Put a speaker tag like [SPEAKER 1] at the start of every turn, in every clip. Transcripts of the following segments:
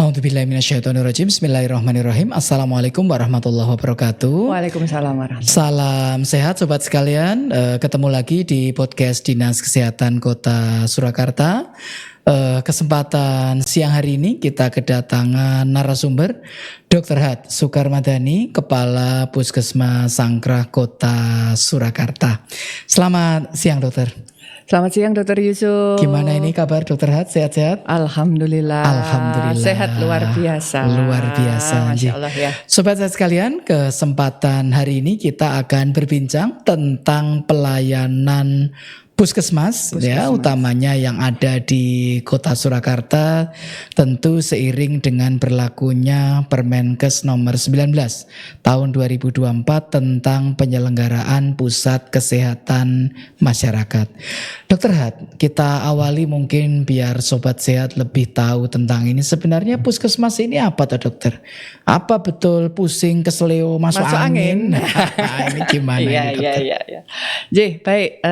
[SPEAKER 1] A'udzubillahiminasyaitonirrajim. Bismillahirrahmanirrahim. Assalamualaikum warahmatullahi wabarakatuh.
[SPEAKER 2] Waalaikumsalam warahmatullahi.
[SPEAKER 1] Salam sehat sobat sekalian. Ketemu lagi di podcast Dinas Kesehatan Kota Surakarta. Kesempatan siang hari ini kita kedatangan narasumber Dr. Had Sukarmadani, Kepala Puskesmas Sangkrah Kota Surakarta. Selamat siang dokter.
[SPEAKER 2] Selamat siang Dr. Yusuf.
[SPEAKER 1] Gimana ini kabar Dr. Had? Sehat-sehat?
[SPEAKER 2] Alhamdulillah.
[SPEAKER 1] Alhamdulillah.
[SPEAKER 2] Sehat luar biasa.
[SPEAKER 1] Luar biasa.
[SPEAKER 2] Masya Allah ya.
[SPEAKER 1] Sobat sekalian, kesempatan hari ini kita akan berbincang tentang pelayanan Puskesmas, ya, utamanya yang ada di Kota Surakarta, tentu seiring dengan berlakunya Permenkes nomor 19 tahun 2024 tentang penyelenggaraan Pusat Kesehatan Masyarakat. Dr. Had, kita awali mungkin biar sobat sehat lebih tahu tentang ini. Sebenarnya Puskesmas ini apa toh dokter? Apa betul pusing keseleo masuk angin? Ini gimana ini dokter?
[SPEAKER 2] Iya. Baik.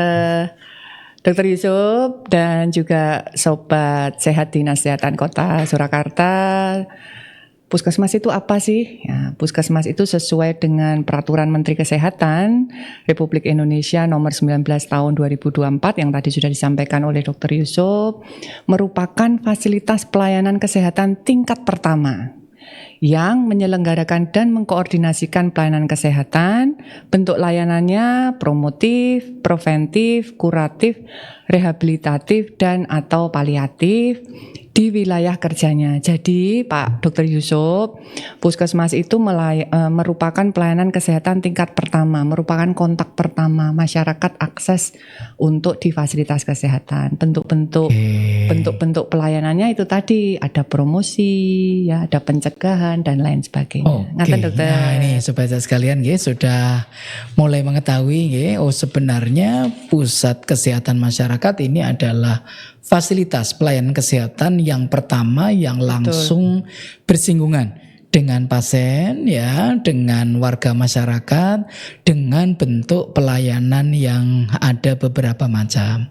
[SPEAKER 2] Dr. Yusuf dan juga Sobat Sehat Dinas Kesehatan Kota Surakarta. Puskesmas itu apa sih? Ya, Puskesmas itu sesuai dengan Peraturan Menteri Kesehatan Republik Indonesia nomor 19 tahun 2024 yang tadi sudah disampaikan oleh Dr. Yusuf, merupakan fasilitas pelayanan kesehatan tingkat pertama yang menyelenggarakan dan mengkoordinasikan pelayanan kesehatan. Bentuk layanannya promotif, preventif, kuratif, rehabilitatif, dan atau paliatif di wilayah kerjanya. Jadi Pak Dr. Yusuf, Puskesmas itu merupakan pelayanan kesehatan tingkat pertama, merupakan kontak pertama masyarakat akses untuk di fasilitas kesehatan. Bentuk-bentuk pelayanannya itu tadi ada promosi, ya, ada pencegahan dan lain sebagainya.
[SPEAKER 1] Ngaten dokter. Nah ini sobat sekalian, sudah mulai mengetahui, sebenarnya pusat kesehatan masyarakat ini adalah fasilitas pelayanan kesehatan yang pertama yang langsung bersinggungan dengan pasien, ya, dengan warga masyarakat, dengan bentuk pelayanan yang ada beberapa macam.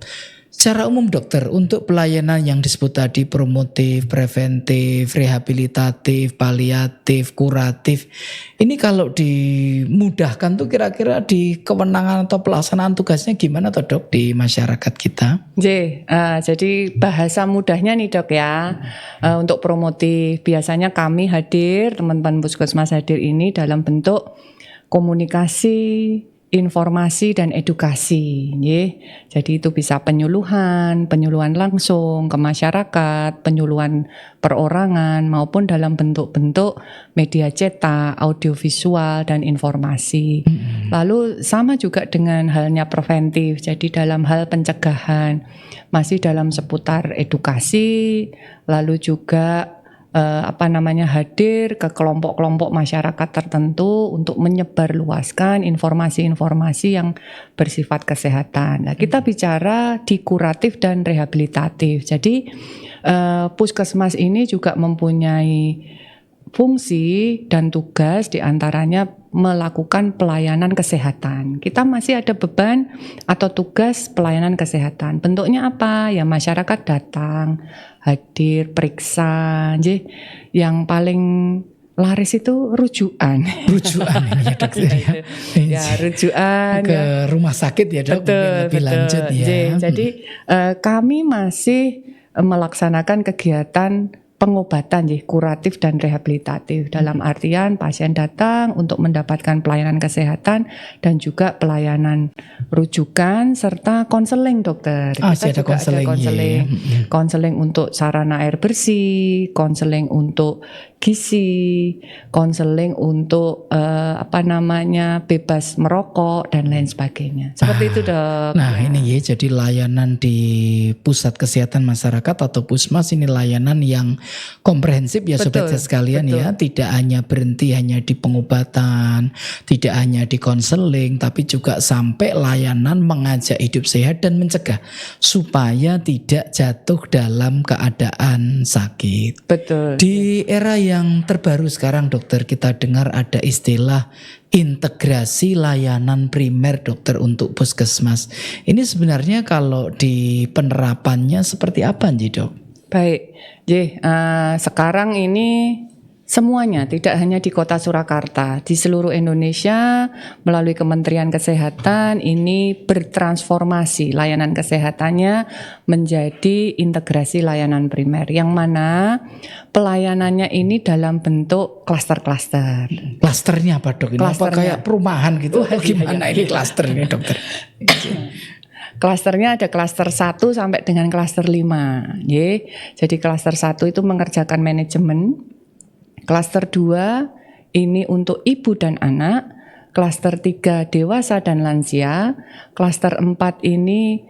[SPEAKER 1] Secara umum dokter, untuk pelayanan yang disebut tadi promotif, preventif, rehabilitatif, paliatif, kuratif, ini kalau dimudahkan tuh kira-kira di kewenangan atau pelaksanaan tugasnya gimana toh dok di masyarakat kita?
[SPEAKER 2] Jadi bahasa mudahnya nih dok ya, untuk promotif biasanya kami hadir, teman-teman Puskesmas hadir ini dalam bentuk komunikasi, informasi dan edukasi, jadi itu bisa penyuluhan langsung ke masyarakat, penyuluhan perorangan maupun dalam bentuk-bentuk media cetak, audiovisual dan informasi. Lalu sama juga dengan halnya preventif, jadi dalam hal pencegahan masih dalam seputar edukasi, lalu juga hadir ke kelompok-kelompok masyarakat tertentu untuk menyebarluaskan informasi-informasi yang bersifat kesehatan. Nah, kita bicara di kuratif dan rehabilitatif. Jadi Puskesmas ini juga mempunyai fungsi dan tugas diantaranya melakukan pelayanan kesehatan. Kita masih ada beban atau tugas pelayanan kesehatan. Bentuknya apa? Ya masyarakat datang, hadir, periksa. Yang paling laris itu rujukan.
[SPEAKER 1] Rujukan ya dokter ya.
[SPEAKER 2] Ya rujukan
[SPEAKER 1] ke rumah sakit ya dok. Lebih lanjut ya.
[SPEAKER 2] Jadi kami masih melaksanakan kegiatan pengobatan kuratif dan rehabilitatif, dalam artian pasien datang untuk mendapatkan pelayanan kesehatan dan juga pelayanan rujukan serta konseling dokter. Kita juga ada konseling untuk sarana air bersih, konseling untuk gizi, konseling untuk bebas merokok dan lain sebagainya. Seperti itu dok.
[SPEAKER 1] Nah ini jadi layanan di pusat kesehatan masyarakat atau Puskesmas ini layanan yang komprehensif ya sobat sekalian ya, tidak hanya berhenti hanya di pengobatan, tidak hanya di konseling, tapi juga sampai layanan mengajak hidup sehat dan mencegah supaya tidak jatuh dalam keadaan sakit.
[SPEAKER 2] Betul.
[SPEAKER 1] Di era yang terbaru sekarang dokter, kita dengar ada istilah integrasi layanan primer dokter untuk Puskesmas. Ini sebenarnya kalau di penerapannya seperti apa nih dok?
[SPEAKER 2] Baik, sekarang ini semuanya, tidak hanya di Kota Surakarta, di seluruh Indonesia melalui Kementerian Kesehatan ini bertransformasi layanan kesehatannya menjadi integrasi layanan primer, yang mana pelayanannya ini dalam bentuk klaster-klaster.
[SPEAKER 1] Klasternya apa dok? Ini apa kayak perumahan gitu? Gimana ini klaster ini dokter?
[SPEAKER 2] Klasternya ada klaster 1 sampai dengan klaster 5. Jadi klaster 1 itu mengerjakan manajemen. Klaster 2 ini untuk ibu dan anak, klaster 3 dewasa dan lansia, klaster 4 ini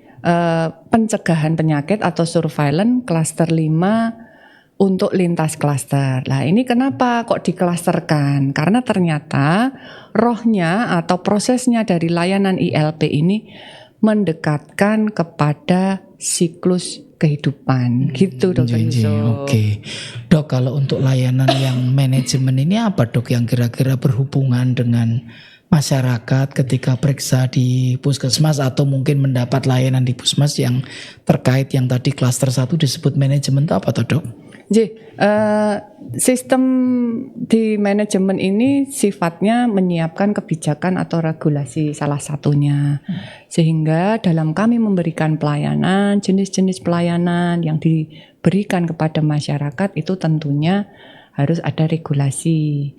[SPEAKER 2] pencegahan penyakit atau surveillance, klaster 5 untuk lintas klaster. Nah, ini kenapa kok diklasterkan? Karena ternyata rohnya atau prosesnya dari layanan ILP ini mendekatkan kepada siklus kehidupan, gitu Dokter Yusuf.
[SPEAKER 1] Oke, dok, kalau untuk layanan yang manajemen ini apa dok yang kira-kira berhubungan dengan masyarakat ketika periksa di puskesmas atau mungkin mendapat layanan di puskesmas yang terkait yang tadi klaster 1 disebut manajemen itu apa tuh dok?
[SPEAKER 2] Sistem di manajemen ini sifatnya menyiapkan kebijakan atau regulasi salah satunya. Sehingga dalam kami memberikan pelayanan, jenis-jenis pelayanan yang diberikan kepada masyarakat itu tentunya harus ada regulasi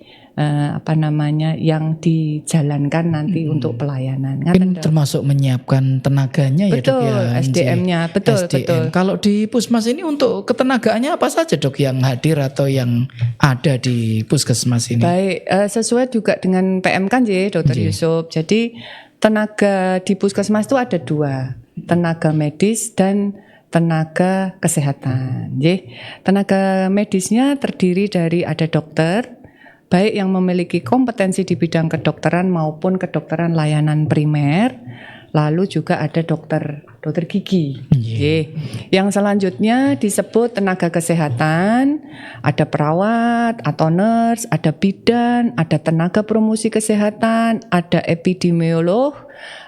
[SPEAKER 2] yang dijalankan nanti untuk pelayanan.
[SPEAKER 1] Mungkin termasuk menyiapkan tenaganya ya dok ya.
[SPEAKER 2] SDM-nya, betul.
[SPEAKER 1] Kalau di Puskesmas ini untuk ketenagaannya apa saja dok yang hadir atau yang ada di Puskesmas ini?
[SPEAKER 2] Baik, sesuai juga dengan PMK Dokter Yusuf. Jadi tenaga di Puskesmas itu ada 2, tenaga medis dan tenaga kesehatan. Tenaga medisnya terdiri dari ada dokter, baik yang memiliki kompetensi di bidang kedokteran maupun kedokteran layanan primer, lalu juga ada dokter gigi. Yang selanjutnya disebut tenaga kesehatan, ada perawat atau nurse, ada bidan, ada tenaga promosi kesehatan, ada epidemiolog,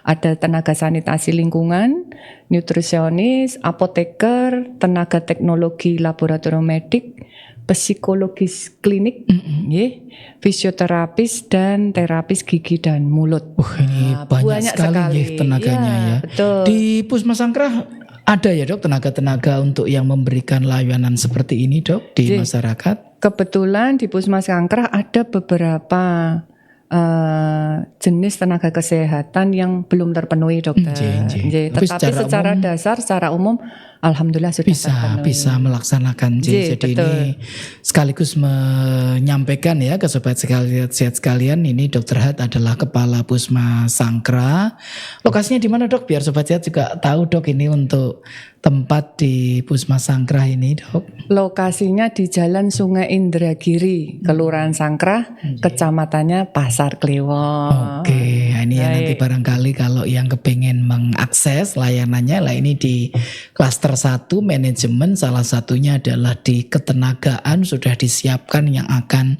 [SPEAKER 2] ada tenaga sanitasi lingkungan, nutrisionis, apoteker, tenaga teknologi laboratorium medik, psikologis klinik, fisioterapis dan terapis gigi dan mulut.
[SPEAKER 1] Ini banyak sekali tenaganya ya.
[SPEAKER 2] Betul.
[SPEAKER 1] Di Puskesmas Sangkrah ada ya dok tenaga-tenaga untuk yang memberikan layanan seperti ini dok di masyarakat?
[SPEAKER 2] Kebetulan di Puskesmas Sangkrah ada beberapa jenis tenaga kesehatan yang belum terpenuhi dokter. Tetapi secara dasar, secara umum alhamdulillah sudah terpenuhi.
[SPEAKER 1] Bisa melaksanakan. Jadi betul. Ini sekaligus menyampaikan ya ke sobat sehat sekalian, ini Dr. Hat adalah Kepala Puskesmas Sangkrah. Lokasinya di mana dok? Biar sobat sehat juga tahu dok ini untuk tempat di Puskesmas Sangkrah ini dok.
[SPEAKER 2] Lokasinya di Jalan Sungai Indragiri, Kelurahan Sangkrah, kecamatannya Pasar Kliwon.
[SPEAKER 1] Oke, ini ya nanti barangkali kalau yang kepingin mengakses layanannya lah ini di klaster 1 manajemen, salah satunya adalah di ketenagaan sudah disiapkan yang akan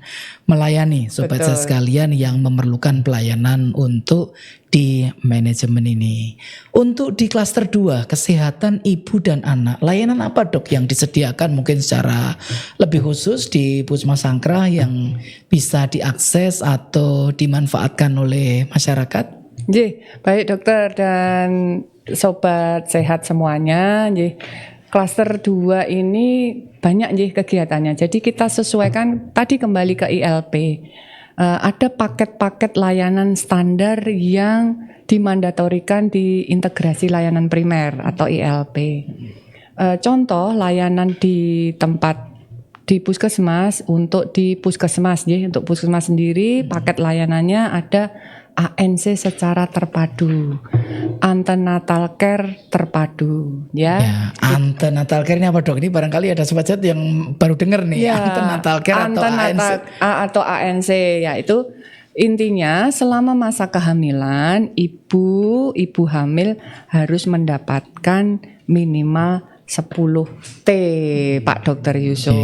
[SPEAKER 1] melayani sobat saya sekalian yang memerlukan pelayanan untuk di manajemen ini. Untuk di klaster 2 kesehatan ibu dan anak, layanan apa dok yang disediakan mungkin secara lebih khusus di Puskesmas Sangkrah yang bisa diakses atau dimanfaatkan oleh masyarakat?
[SPEAKER 2] Baik dokter dan sobat sehat semuanya. Klaster 2 ini banyak kegiatannya. Jadi kita sesuaikan tadi kembali ke ILP. Ada paket-paket layanan standar yang dimandatorikan di integrasi layanan primer atau ILP. Contoh layanan di tempat di puskesmas, untuk di puskesmas untuk puskesmas sendiri paket layanannya ada ANC secara terpadu, antenatal care terpadu, ya.
[SPEAKER 1] Antenatal care ini apa dok? Ini barangkali ada sobat sehat yang baru dengar nih, antenatal care atau ANC.
[SPEAKER 2] Atau ANC, ya itu intinya selama masa kehamilan ibu hamil harus mendapatkan minimal 10 T Pak Dokter Yusuf.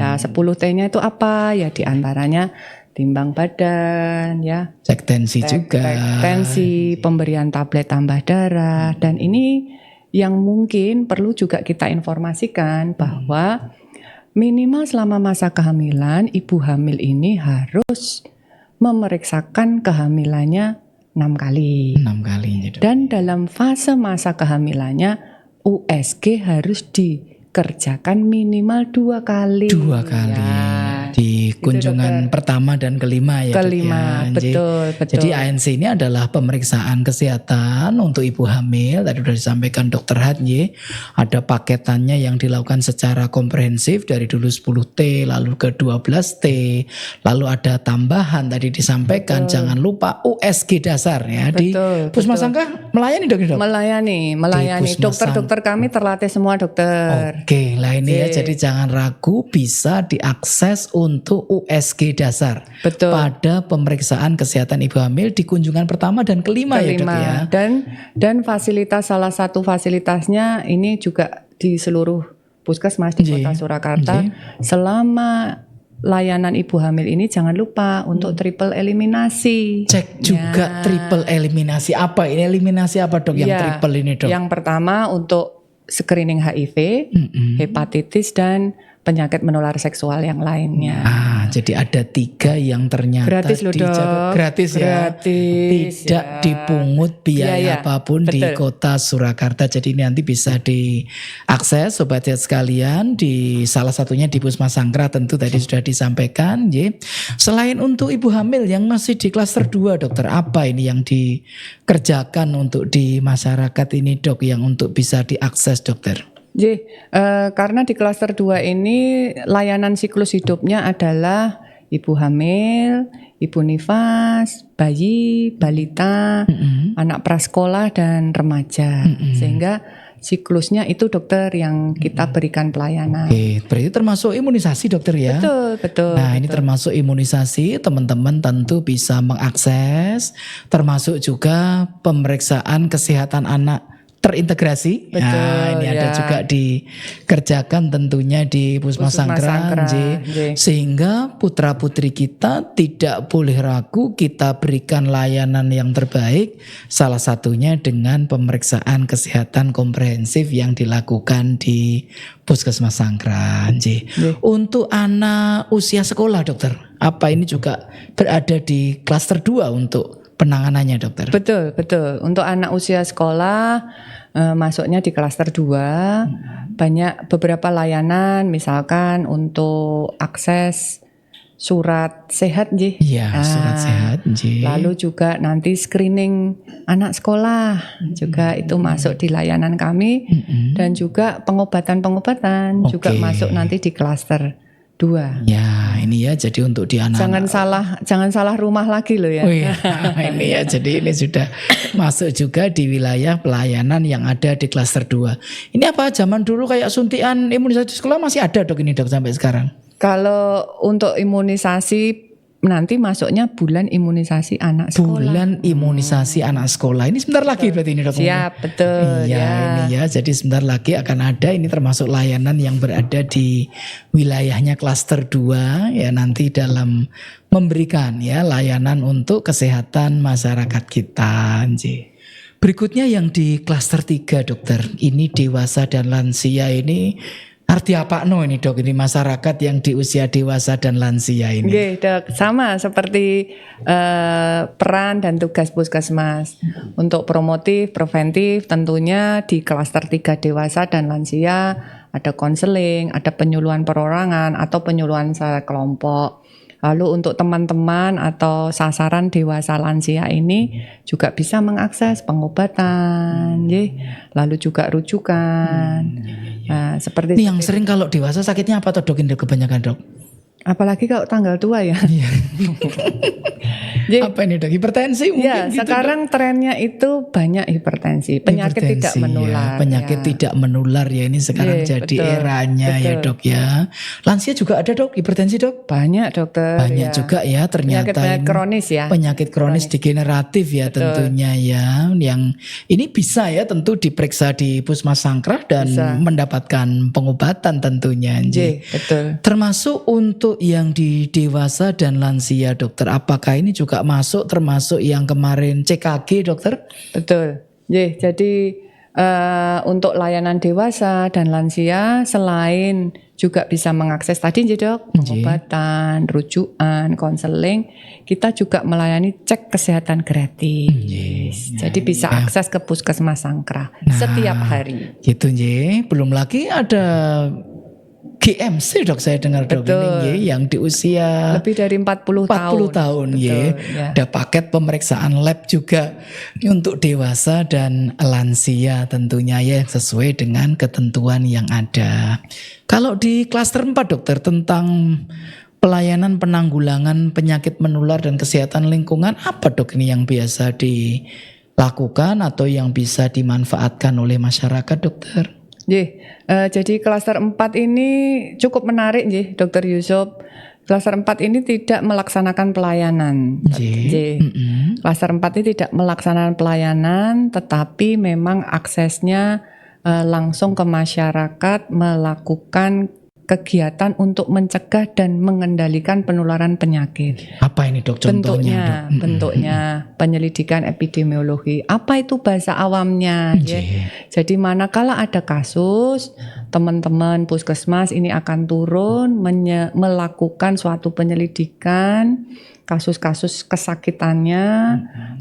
[SPEAKER 2] Ya 10 T-nya itu apa? Ya diantaranya timbang badan, ya.
[SPEAKER 1] Cek tensi juga.
[SPEAKER 2] Tensi, pemberian tablet tambah darah, dan ini yang mungkin perlu juga kita informasikan bahwa minimal selama masa kehamilan, ibu hamil ini harus memeriksakan kehamilannya 6 kali.
[SPEAKER 1] 6 kali ya, Dok.
[SPEAKER 2] Dan dalam fase masa kehamilannya USG harus dikerjakan minimal 2 kali.
[SPEAKER 1] 2 kali.
[SPEAKER 2] Ya.
[SPEAKER 1] Di kunjungan pertama dan kelima ya, Dok,
[SPEAKER 2] Kelima,
[SPEAKER 1] ya.
[SPEAKER 2] betul.
[SPEAKER 1] Jadi ANC ini adalah pemeriksaan kesehatan untuk ibu hamil. Tadi sudah disampaikan Dokter Hatye, ada paketannya yang dilakukan secara komprehensif dari dulu 10T lalu ke 12T, lalu ada tambahan tadi disampaikan jangan lupa USG dasar ya. Di Puskesmas Sangkrah melayani, Dok.
[SPEAKER 2] Melayani. Dokter-dokter kami terlatih semua, dokter.
[SPEAKER 1] Oke, lah ini ya, jadi jangan ragu, bisa diakses untuk USG dasar.
[SPEAKER 2] Betul.
[SPEAKER 1] Pada pemeriksaan kesehatan ibu hamil di kunjungan pertama dan kelima ya, Dok, ya.
[SPEAKER 2] Dan fasilitas, salah satu fasilitasnya ini juga di seluruh puskesmas di Kota Surakarta. Selama layanan ibu hamil ini jangan lupa untuk triple eliminasi.
[SPEAKER 1] Cek juga triple eliminasi. Apa ini, eliminasi apa, Dok, yang triple ini, Dok?
[SPEAKER 2] Yang pertama untuk screening HIV, hepatitis, dan penyakit menular seksual yang lainnya.
[SPEAKER 1] Jadi ada 3 yang ternyata
[SPEAKER 2] gratis loh, Dok.
[SPEAKER 1] Gratis ya.
[SPEAKER 2] Gratis.
[SPEAKER 1] Tidak dipungut biaya apapun di Kota Surakarta. Jadi ini nanti bisa diakses Sobat Sehat sekalian, di salah satunya di Puskesmas Sangkrah tentu tadi sudah disampaikan. Selain untuk ibu hamil yang masih di klaster 2, Dokter, apa ini yang dikerjakan untuk di masyarakat ini, Dok, yang untuk bisa diakses, Dokter?
[SPEAKER 2] Karena di klaster 2 ini layanan siklus hidupnya adalah ibu hamil, ibu nifas, bayi, balita, anak prasekolah, dan remaja. Sehingga siklusnya itu, dokter, yang kita berikan pelayanan.
[SPEAKER 1] Oke, berarti termasuk imunisasi, Dokter, ya?
[SPEAKER 2] Betul.
[SPEAKER 1] Nah, ini termasuk imunisasi, teman-teman tentu bisa mengakses, termasuk juga pemeriksaan kesehatan anak terintegrasi. Nah, ini ada juga dikerjakan tentunya di Puskesmas Sangkrah, sehingga putra-putri kita tidak boleh ragu, kita berikan layanan yang terbaik, salah satunya dengan pemeriksaan kesehatan komprehensif yang dilakukan di Puskesmas Sangkrah. Untuk anak usia sekolah, Dokter, apa ini juga berada di klaster 2 untuk penanganannya, Dokter?
[SPEAKER 2] Betul. Untuk anak usia sekolah masuknya di klaster 2. Banyak beberapa layanan, misalkan untuk akses surat sehat,
[SPEAKER 1] surat sehat,
[SPEAKER 2] lalu juga nanti screening anak sekolah juga itu masuk di layanan kami, dan juga pengobatan juga masuk nanti di klaster 2.
[SPEAKER 1] Ya, ini ya, jadi untuk di anak.
[SPEAKER 2] Jangan salah rumah lagi loh ya.
[SPEAKER 1] Ini ya, jadi ini sudah masuk juga di wilayah pelayanan yang ada di klaster 2. Ini apa, zaman dulu kayak suntikan imunisasi sekolah masih ada, Dok, ini, Dok, sampai sekarang?
[SPEAKER 2] Kalau untuk imunisasi nanti masuknya bulan imunisasi anak sekolah.
[SPEAKER 1] Bulan imunisasi anak sekolah. Ini sebentar lagi berarti ini, Dok.
[SPEAKER 2] Siap, betul.
[SPEAKER 1] Iya, ini ya. Jadi sebentar lagi akan ada, ini termasuk layanan yang berada di wilayahnya klaster 2 ya, nanti dalam memberikan ya layanan untuk kesehatan masyarakat kita. Berikutnya yang di klaster 3, Dokter. Ini dewasa dan lansia ini. Arti apa ini, Dok, ini masyarakat yang di usia dewasa dan lansia ini?
[SPEAKER 2] Dok, sama seperti peran dan tugas puskesmas. Untuk promotif, preventif tentunya di klaster 3 dewasa dan lansia ada konseling, ada penyuluhan perorangan atau penyuluhan secara kelompok. Lalu untuk teman-teman atau sasaran dewasa lansia ini juga bisa mengakses pengobatan, lalu juga rujukan. Nah, seperti
[SPEAKER 1] ini yang sering kalau dewasa sakitnya apa, Dok? Ini kebanyakan, Dok?
[SPEAKER 2] Apalagi kalau tanggal tua ya.
[SPEAKER 1] Apa ini, Dok? Hipertensi mungkin?
[SPEAKER 2] Ya,
[SPEAKER 1] gitu,
[SPEAKER 2] sekarang trennya itu banyak hipertensi, penyakit tidak menular.
[SPEAKER 1] Ya, penyakit tidak menular ya, ini sekarang jadi eranya ya, Dok, ya. Lansia juga ada, Dok, hipertensi, Dok?
[SPEAKER 2] Banyak, Dokter.
[SPEAKER 1] Banyak juga ya ternyata.
[SPEAKER 2] Penyakit kronis ya.
[SPEAKER 1] Penyakit kronis degeneratif ya, tentunya ya. Yang ini bisa ya tentu diperiksa di Puskesmas Sangkrah dan mendapatkan pengobatan tentunya.
[SPEAKER 2] Betul.
[SPEAKER 1] Termasuk untuk yang di dewasa dan lansia, Dokter, apakah ini juga masuk termasuk yang kemarin CKG, Dokter?
[SPEAKER 2] Betul. Jadi untuk layanan dewasa dan lansia selain juga bisa mengakses tadi Dok, pengobatan, rujukan, konseling, kita juga melayani cek kesehatan gratis. Jadi bisa akses ke Puskesmas Sangkrah setiap hari.
[SPEAKER 1] Gitu nggih. Belum lagi ada GMC Dok, saya dengar Dok ini yang di usia
[SPEAKER 2] lebih dari 40
[SPEAKER 1] tahun ya. Ada paket pemeriksaan lab juga untuk dewasa dan lansia tentunya ya, sesuai dengan ketentuan yang ada. Kalau di klaster 4 dokter tentang pelayanan penanggulangan penyakit menular dan kesehatan lingkungan, apa Dok ini yang biasa dilakukan atau yang bisa dimanfaatkan oleh masyarakat dokter?
[SPEAKER 2] Jadi klaster 4 ini cukup menarik Dr. Yusuf. Klaster 4 ini tidak melaksanakan pelayanan. Klaster 4 ini tidak melaksanakan pelayanan, tetapi memang aksesnya langsung ke masyarakat, melakukan kegiatan untuk mencegah dan mengendalikan penularan penyakit.
[SPEAKER 1] Apa ini Dok contohnya?
[SPEAKER 2] Bentuknya penyelidikan epidemiologi. Apa itu bahasa awamnya? Jadi manakala ada kasus, teman-teman puskesmas ini akan turun melakukan suatu penyelidikan kasus-kasus kesakitannya,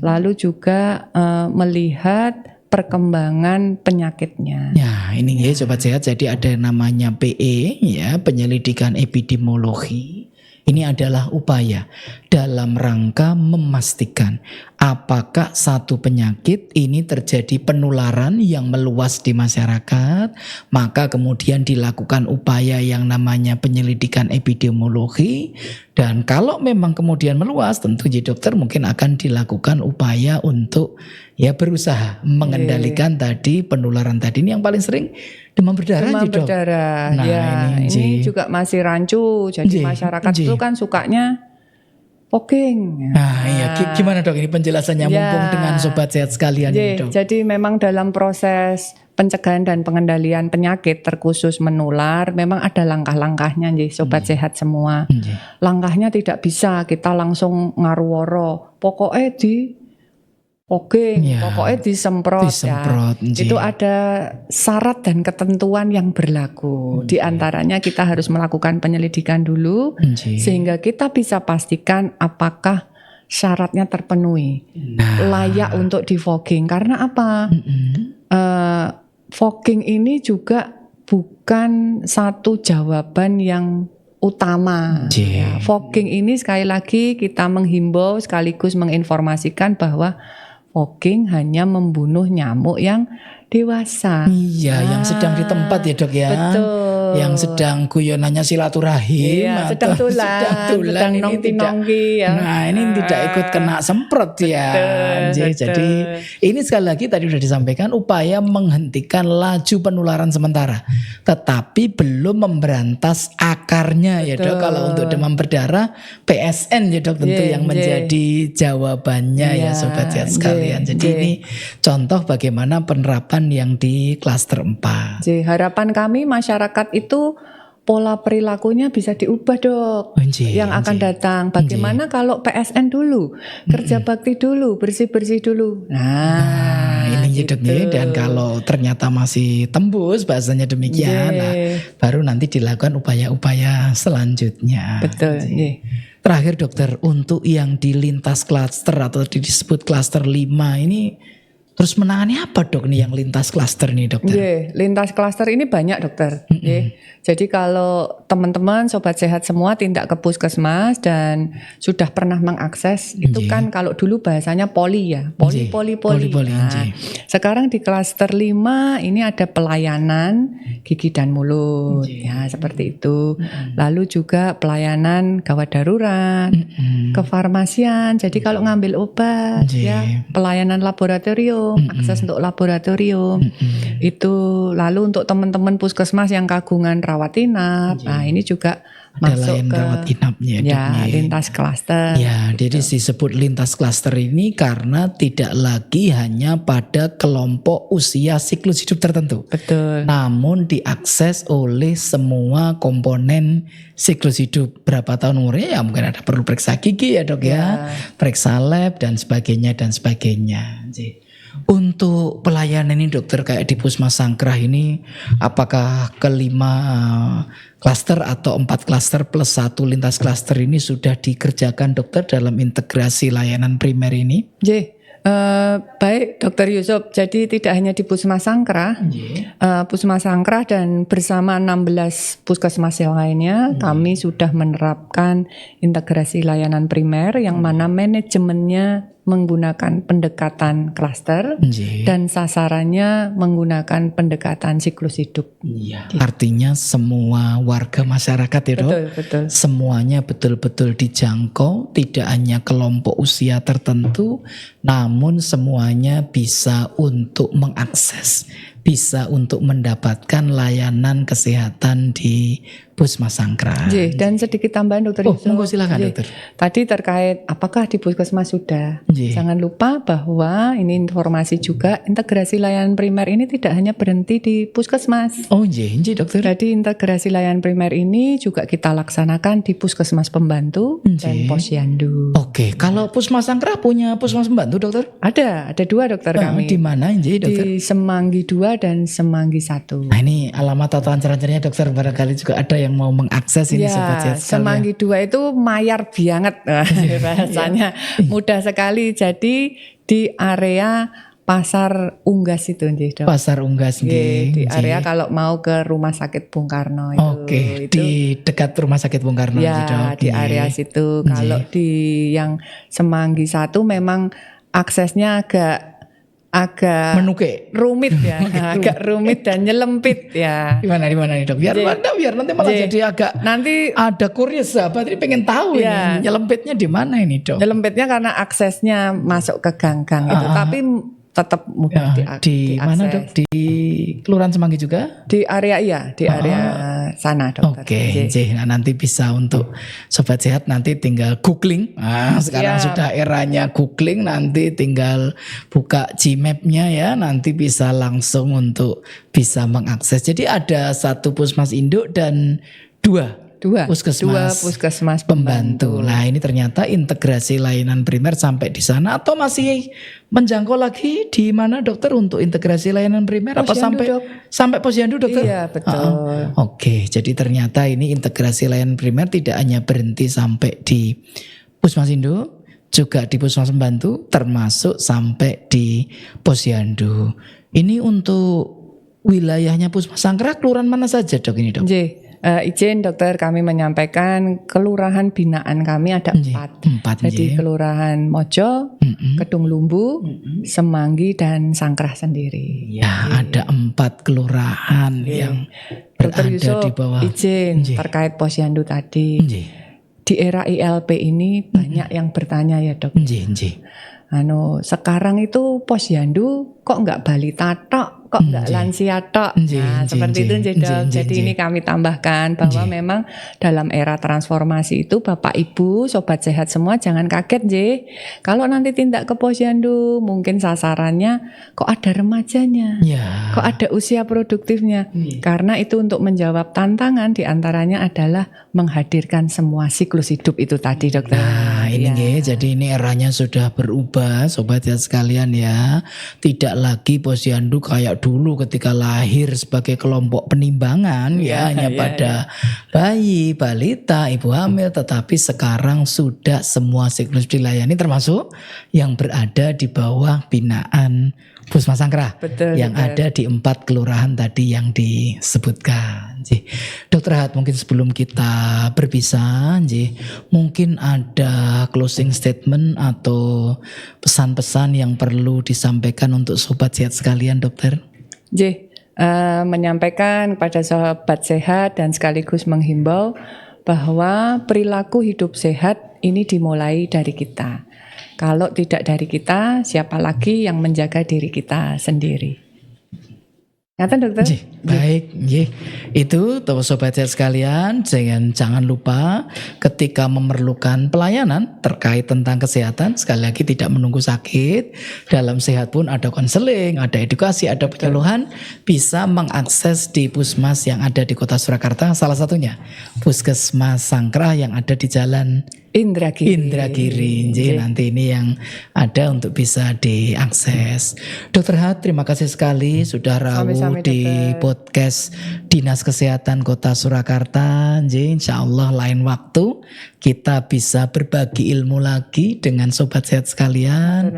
[SPEAKER 2] lalu juga melihat perkembangan penyakitnya.
[SPEAKER 1] Ya, ini ya Sobat Sehat, jadi ada namanya PE ya, penyelidikan epidemiologi. Ini adalah upaya dalam rangka memastikan apakah satu penyakit ini terjadi penularan yang meluas di masyarakat, maka kemudian dilakukan upaya yang namanya penyelidikan epidemiologi, dan kalau memang kemudian meluas tentu dokter mungkin akan dilakukan upaya untuk ya berusaha mengendalikan tadi penularan tadi. Ini yang paling sering demam berdarah.
[SPEAKER 2] Nah, ya, ini juga masih rancu. Jadi masyarakat itu kan sukanya fogging.
[SPEAKER 1] Nah, iya, gimana Dok ini penjelasannya mumpung dengan Sobat Sehat sekalian ini Dok.
[SPEAKER 2] Jadi memang dalam proses pencegahan dan pengendalian penyakit terkhusus menular memang ada langkah-langkahnya Sobat Sehat semua. Langkahnya tidak bisa kita langsung ngaruworo. Pokoknya pokoknya disemprot. Ya. Itu ada syarat dan ketentuan yang berlaku. Di antaranya kita harus melakukan penyelidikan dulu sehingga kita bisa pastikan apakah syaratnya terpenuhi, layak untuk di fogging. Karena apa? Fogging ini juga bukan satu jawaban yang utama. Ya, fogging ini sekali lagi kita menghimbau sekaligus menginformasikan bahwa fogging hanya membunuh nyamuk yang dewasa.
[SPEAKER 1] Iya, yang sedang di tempat ya Dok ya.
[SPEAKER 2] Betul.
[SPEAKER 1] Yang sedang guyonannya silaturahim,
[SPEAKER 2] iya, sedang tulang nongki-nongki ya.
[SPEAKER 1] Nah, ini tidak ikut kena semprot ya. Jadi ini sekali lagi tadi sudah disampaikan upaya menghentikan laju penularan sementara, tetapi belum memberantas akarnya ya Dok. Kalau untuk demam berdarah PSN ya Dok tentu yang menjadi jawabannya ya Sobat Sehat sekalian. Jadi ini contoh bagaimana penerapan yang di klaster 4.
[SPEAKER 2] Harapan kami masyarakat itu pola perilakunya bisa diubah Dok. Yang akan datang. Bagaimana kalau PSN dulu, kerja bakti dulu, bersih-bersih dulu. Nah
[SPEAKER 1] ini Dok ya. Dan kalau ternyata masih tembus bahasanya demikian, baru nanti dilakukan upaya-upaya selanjutnya.
[SPEAKER 2] Betul.
[SPEAKER 1] Terakhir dokter, untuk yang di lintas klaster atau disebut klaster 5 ini terus menangani apa Dok nih yang lintas klaster nih dokter?
[SPEAKER 2] Lintas klaster ini banyak dokter. Jadi kalau teman-teman Sobat Sehat semua tindak ke puskesmas dan sudah pernah mengakses, itu kan kalau dulu bahasanya poli ya. Poli. Nah, sekarang di klaster 5 ini ada pelayanan gigi dan mulut. Ya seperti itu. Lalu juga pelayanan gawat darurat, kefarmasian. Jadi kalau ngambil obat ya, pelayanan laboratorium, akses untuk laboratorium. Itu lalu untuk teman-teman puskesmas yang kagungan rawat inap. Nah, ini juga
[SPEAKER 1] ada
[SPEAKER 2] masuk ke
[SPEAKER 1] rawat inapnya
[SPEAKER 2] lintas klaster.
[SPEAKER 1] Ya, jadi disebut lintas klaster ini karena tidak lagi hanya pada kelompok usia siklus hidup tertentu.
[SPEAKER 2] Betul.
[SPEAKER 1] Namun diakses oleh semua komponen siklus hidup. Berapa tahun umurnya ya mungkin ada perlu periksa gigi ya Dok ya, periksa lab dan sebagainya dan sebagainya. Untuk pelayanan ini dokter kayak di Puskesmas Sangkrah ini apakah kelima klaster atau 4 klaster plus 1 lintas klaster ini sudah dikerjakan dokter dalam integrasi layanan primer ini?
[SPEAKER 2] Baik Dokter Yusuf, jadi tidak hanya di Puskesmas Sangkrah, Puskesmas Sangkrah dan bersama 16 puskesmas yang lainnya kami sudah menerapkan integrasi layanan primer yang mana manajemennya menggunakan pendekatan klaster dan sasarannya menggunakan pendekatan siklus hidup.
[SPEAKER 1] Artinya semua warga masyarakat ya dok,
[SPEAKER 2] Betul.
[SPEAKER 1] semuanya betul-betul dijangkau, tidak hanya kelompok usia tertentu, namun semuanya bisa untuk mengakses, bisa untuk mendapatkan layanan kesehatan di Puskesmas Sangkrah.
[SPEAKER 2] Dan sedikit tambahan Dokter Yusuf.
[SPEAKER 1] Monggo silakan dokter.
[SPEAKER 2] Tadi terkait apakah di Puskesmas sudah. Jangan lupa bahwa ini informasi juga integrasi layanan primer ini tidak hanya berhenti di Puskesmas.
[SPEAKER 1] Dokter.
[SPEAKER 2] Jadi integrasi layanan primer ini juga kita laksanakan di Puskesmas Pembantu dan Posyandu.
[SPEAKER 1] Oke, kalau Puskesmas Sangkrah punya Puskesmas Pembantu dokter?
[SPEAKER 2] Ada 2 dokter kami.
[SPEAKER 1] Di mana dokter?
[SPEAKER 2] Di Semanggi 2 dan Semanggi 1.
[SPEAKER 1] Nah ini alamat atau ancarannya dokter, barangkali juga ada yang mau mengakses ini sobat sehat sekalian.
[SPEAKER 2] Semanggi 2 itu mayar banget bahasanya. Mudah sekali. Jadi di area Pasar Unggas itu dok.
[SPEAKER 1] Pasar Unggas
[SPEAKER 2] di area kalau mau ke Rumah Sakit Bung Karno itu.
[SPEAKER 1] Oke, di dekat Rumah Sakit Bung Karno
[SPEAKER 2] dok. Di area situ. Kalau di yang Semanggi 1 memang aksesnya agak
[SPEAKER 1] menuke,
[SPEAKER 2] rumit ya, agak rumit dan nyelempit ya.
[SPEAKER 1] Di mana nih dok? Biar nanti malah jadi agak
[SPEAKER 2] nanti
[SPEAKER 1] ada kurios sahabat ini pengen tahu ini nyelempitnya di mana ini dok?
[SPEAKER 2] Nyelempitnya karena aksesnya masuk ke gang-gang itu, tapi tetap mudah diakses.
[SPEAKER 1] Di mana dok? Di Kelurahan Semanggi juga?
[SPEAKER 2] Di area di area sana dokter.
[SPEAKER 1] Oke, nah nanti bisa untuk sobat sehat nanti tinggal googling. Nah, sekarang sudah eranya googling, nanti tinggal buka Gmap-nya ya, nanti bisa langsung untuk bisa mengakses. Jadi ada 1 puskesmas induk dan 2 puskesmas pembantu. Nah ini ternyata integrasi layanan primer sampai di sana, atau masih menjangkau lagi di mana dokter untuk integrasi layanan primer?
[SPEAKER 2] Posyandu,
[SPEAKER 1] apa sampai Posyandu dokter?
[SPEAKER 2] Iya betul.
[SPEAKER 1] Oke, jadi ternyata ini integrasi layanan primer tidak hanya berhenti sampai di Puskesmas Induk, juga di Puskesmas Pembantu, termasuk sampai di Posyandu. Ini untuk wilayahnya Puskesmas Sangkrah, kelurahan mana saja dok ini dok?
[SPEAKER 2] Izin dokter kami menyampaikan kelurahan binaan kami ada 4. Jadi Kelurahan Mojo, Kedung Lumbu, Semanggi dan Sangkrah sendiri.
[SPEAKER 1] Ada 4 kelurahan yang
[SPEAKER 2] Dokter
[SPEAKER 1] berada
[SPEAKER 2] Yusuf,
[SPEAKER 1] di bawah.
[SPEAKER 2] Izin terkait Posyandu tadi. Di era ILP ini banyak yang bertanya ya dok. Sekarang itu Posyandu kok nggak balita tok, kok nggak lansia tok. Seperti itu dok. Jadi ini kami tambahkan bahwa memang dalam era transformasi itu Bapak Ibu sobat sehat semua jangan kaget kalau nanti tindak ke Posyandu mungkin sasarannya kok ada remajanya, kok ada usia produktifnya. Karena itu untuk menjawab tantangan diantaranya adalah menghadirkan semua siklus hidup itu tadi dokter.
[SPEAKER 1] Nah ini jadi ini eranya sudah berubah sobat sehat sekalian ya. Tidak lagi Posyandu kayak dulu ketika lahir sebagai kelompok penimbangan hanya pada bayi, balita, ibu hamil, tetapi sekarang sudah semua siklus dilayani termasuk yang berada di bawah binaan Puskesmas Sangkrah yang ada di 4 kelurahan tadi yang disebutkan. Dokter Hat, mungkin sebelum kita berpisah, mungkin ada closing statement atau pesan-pesan yang perlu disampaikan untuk sobat sehat sekalian, dokter?
[SPEAKER 2] Menyampaikan kepada sobat sehat dan sekaligus menghimbau bahwa perilaku hidup sehat ini dimulai dari kita. Kalau tidak dari kita, siapa lagi yang menjaga diri kita sendiri? Nyata dokter?
[SPEAKER 1] Baik, nggih. Itu sobat sehat sekalian, jangan lupa ketika memerlukan pelayanan terkait tentang kesehatan, sekali lagi tidak menunggu sakit. Dalam sehat pun ada konseling, ada edukasi, ada penyuluhan, bisa mengakses di Puskesmas yang ada di Kota Surakarta, salah satunya Puskesmas Sangkrah yang ada di Jalan Indragiri. Jadi nanti ini yang ada untuk bisa diakses. Dokter Hat, terima kasih sekali sudah rawuh di podcast Dinas Kesehatan Kota Surakarta. Jadi insya Allah lain waktu kita bisa berbagi ilmu lagi dengan sobat sehat sekalian.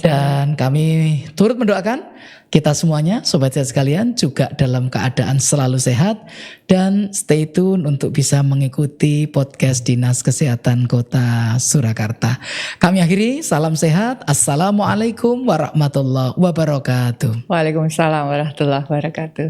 [SPEAKER 1] Dan kami turut mendoakan kita semuanya, sobat sehat sekalian, juga dalam keadaan selalu sehat dan stay tune untuk bisa mengikuti podcast Dinas Kesehatan Kota Surakarta. Kami akhiri, salam sehat. Assalamualaikum warahmatullahi wabarakatuh.
[SPEAKER 2] Waalaikumsalam warahmatullahi wabarakatuh.